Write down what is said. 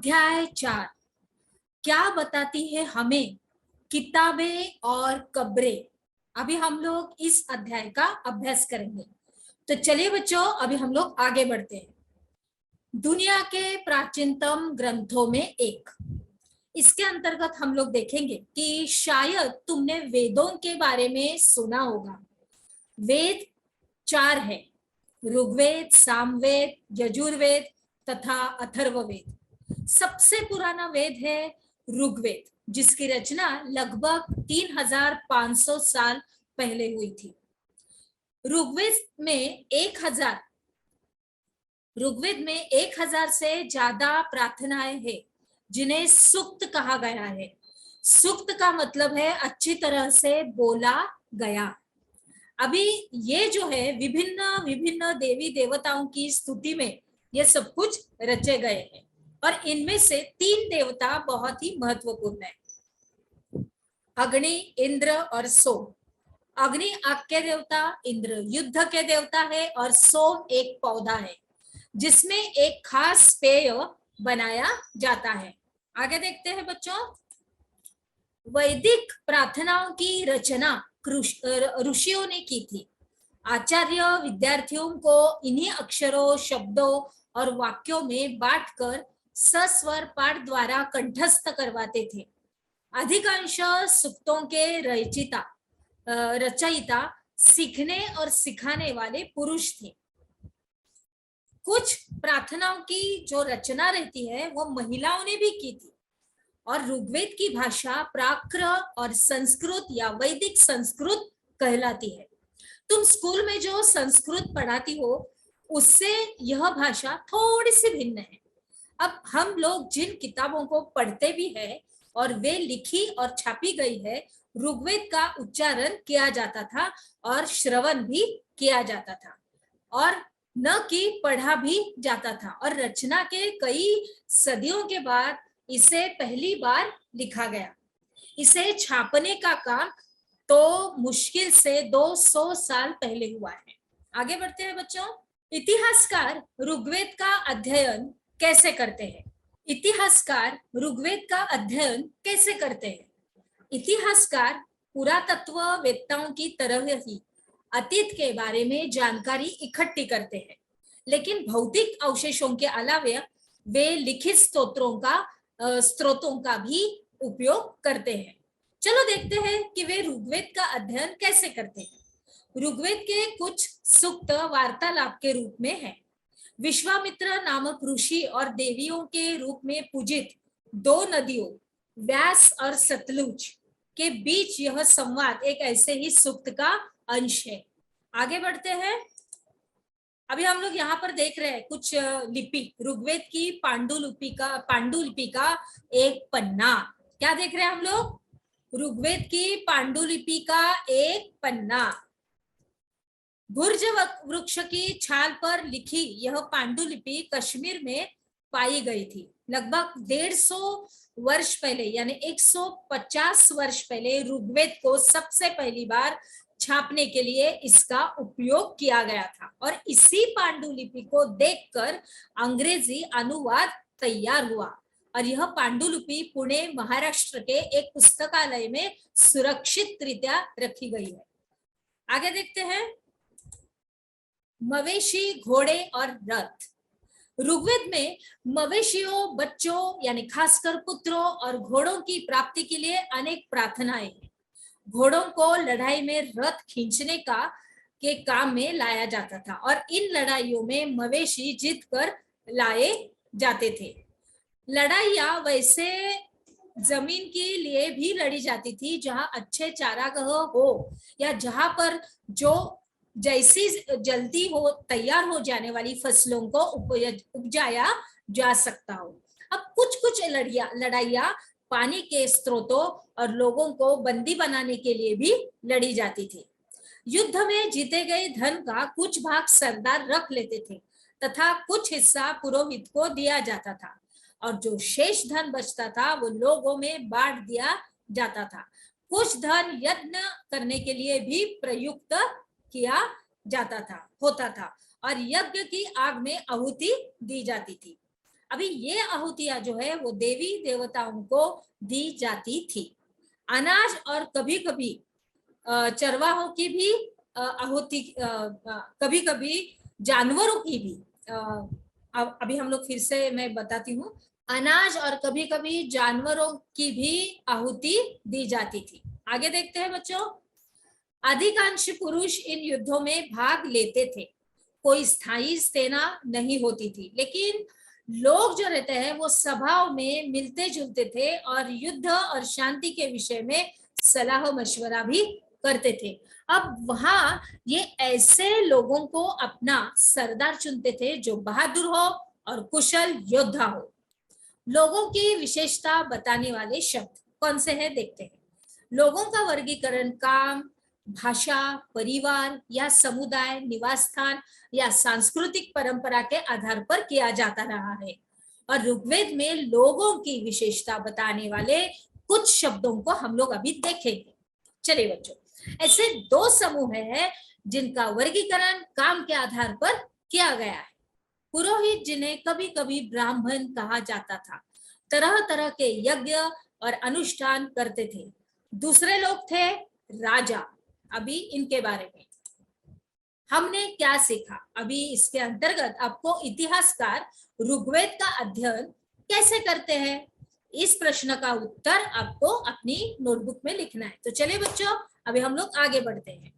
अध्याय 4 क्या बताती है हमें किताबें और कब्रें। अभी हम लोग इस अध्याय का अभ्यास करेंगे। तो चलिए बच्चों, अभी हम लोग आगे बढ़ते हैं। दुनिया के प्राचीनतम ग्रंथों में एक, इसके अंतर्गत हम लोग देखेंगे कि शायद तुमने वेदों के बारे में सुना होगा। वेद 4 है, ऋग्वेद, सामवेद, यजुर्वेद तथा अथर्ववेद। सबसे पुराना वेद है ऋग्वेद, जिसकी रचना लगभग 3500 साल पहले हुई थी। ऋग्वेद में 1000 से ज्यादा प्रार्थनाएं हैं, जिन्हें सूक्त कहा गया है। सूक्त का मतलब है अच्छी तरह से बोला गया। अभी ये जो है विभिन्न विभिन्न देवी देवताओं की स्तुति में ये सब कुछ रचे गए हैं, और इनमें से 3 देवता बहुत ही महत्वपूर्ण है, अग्नि, इंद्र और सोम। अग्नि आग के देवता, इंद्र युद्ध के देवता है, और सोम एक पौधा है जिसमें एक खास पेय बनाया जाता है। आगे देखते हैं बच्चों। वैदिक प्रार्थनाओं की रचना ऋषियों ने की थी। आचार्य विद्यार्थियों को इन्हीं अक्षरों, शब्दों और वाक्यों में बांटकर सस्वर पाठ द्वारा कंठस्थ करवाते थे। अधिकांश सूक्तों के रचयिता सीखने और सिखाने वाले पुरुष थे। कुछ प्रार्थनाओं की जो रचना रहती है वो महिलाओं ने भी की थी, और ऋग्वेद की भाषा प्राकृत और संस्कृत या वैदिक संस्कृत कहलाती है। तुम स्कूल में जो संस्कृत पढ़ाती हो उससे यह भाषा थोड़ी सी भिन्न है। अब हम लोग जिन किताबों को पढ़ते भी है और वे लिखी और छापी गई है, ऋग्वेद का उच्चारण किया जाता था और श्रवण भी किया जाता था, और न कि पढ़ा भी जाता था। और रचना के कई सदियों के बाद इसे पहली बार लिखा गया। इसे छापने का काम तो मुश्किल से 200 साल पहले हुआ है। आगे बढ़ते हैं बच्चों। इतिहासकार ऋग्वेद का अध्ययन कैसे करते हैं? इतिहासकार ऋग्वेद का अध्ययन कैसे करते हैं? इतिहासकार पुरातत्व वेत्ताओं की तरह ही अतीत के बारे में जानकारी इकट्ठी करते हैं, लेकिन भौतिक अवशेषों के अलावा वे लिखित स्रोतों का भी उपयोग करते हैं। चलो देखते हैं कि वे ऋग्वेद का अध्ययन कैसे करते हैं। ऋग्वेद के कुछ सूक्त वार्तालाप के रूप में है। विश्वामित्र नामक ऋषि और देवियों के रूप में पूजित 2 नदियों व्यास और सतलुज के बीच यह संवाद एक ऐसे ही सूक्त का अंश है। आगे बढ़ते हैं। अभी हम लोग यहाँ पर देख रहे हैं कुछ लिपि, ऋग्वेद की पांडुलिपि का एक पन्ना। क्या देख रहे हैं हम लोग? ऋग्वेद की पांडुलिपि का एक पन्ना। भुर्ज वृक्ष की छाल पर लिखी यह पांडुलिपि कश्मीर में पाई गई थी। लगभग 150 वर्ष पहले, यानी 150 वर्ष पहले ऋग्वेद को सबसे पहली बार छापने के लिए इसका उपयोग किया गया था, और इसी पांडुलिपि को देखकर अंग्रेजी अनुवाद तैयार हुआ, और यह पांडुलिपि पुणे महाराष्ट्र के एक पुस्तकालय में सुरक्षित रीत्या रखी गई है। आगे देखते हैं। मवेशी, घोड़े और रथ। ऋग्वेद में मवेशियों, बच्चों यानी खासकर पुत्रों और घोड़ों की प्राप्ति के लिए अनेक प्रार्थनाएं हैं। घोड़ों को लड़ाई में रथ खींचने के काम में लाया जाता था, और इन लड़ाइयों में मवेशी जीत कर लाए जाते थे। लड़ाइयां वैसे जमीन के लिए भी लड़ी जाती थी जहां अच्छे चारागाह हो, या जहां पर जो जैसी जल्दी हो तैयार हो जाने वाली फसलों को उपजाया जा सकता हो। अब कुछ लड़ाइयां पानी के स्रोतों और लोगों को बंदी बनाने के लिए भी लड़ी जाती थी। युद्ध में जीते गए धन का कुछ भाग सरदार रख लेते थे तथा कुछ हिस्सा पुरोहित को दिया जाता था, और जो शेष धन बचता था वो लोगों में बांट दिया जाता था। कुछ धन यज्ञ करने के लिए भी प्रयुक्त किया होता था, और यज्ञ की आग में आहुति दी जाती थी। अभी ये आहुतियां जो है वो देवी देवताओं को दी जाती थी। अनाज और कभी कभी चरवाहों की भी आहुति, कभी कभी जानवरों की भी। अभी हम लोग फिर से मैं बताती हूँ, अनाज और कभी कभी जानवरों की भी आहुति दी जाती थी। आगे देखते हैं बच्चों। अधिकांश पुरुष इन युद्धों में भाग लेते थे, कोई स्थायी सेना नहीं होती थी, लेकिन लोग जो रहते हैं वो सभाओं में मिलते जुलते थे और युद्ध और शांति के विषय में सलाह मशवरा भी करते थे। अब वहां ये ऐसे लोगों को अपना सरदार चुनते थे जो बहादुर हो और कुशल योद्धा हो। लोगों की विशेषता बताने वाले शब्द कौन से हैं देखते हैं। लोगों का वर्गीकरण काम, भाषा, परिवार या समुदाय, निवास स्थान या सांस्कृतिक परंपरा के आधार पर किया जाता रहा है। और ऋग्वेद में लोगों की विशेषता बताने वाले कुछ शब्दों को हम लोग अभी देखेंगे। चलिए बच्चों, ऐसे दो समूह हैं जिनका वर्गीकरण काम के आधार पर किया गया है। पुरोहित, जिन्हें कभी कभी ब्राह्मण कहा जाता था, तरह तरह के यज्ञ और अनुष्ठान करते थे। दूसरे लोग थे राजा। अभी इनके बारे में हमने क्या सीखा, अभी इसके अंतर्गत आपको इतिहासकार ऋग्वेद का अध्ययन कैसे करते हैं, इस प्रश्न का उत्तर आपको अपनी नोटबुक में लिखना है। तो चलिए बच्चों, अभी हम लोग आगे बढ़ते हैं।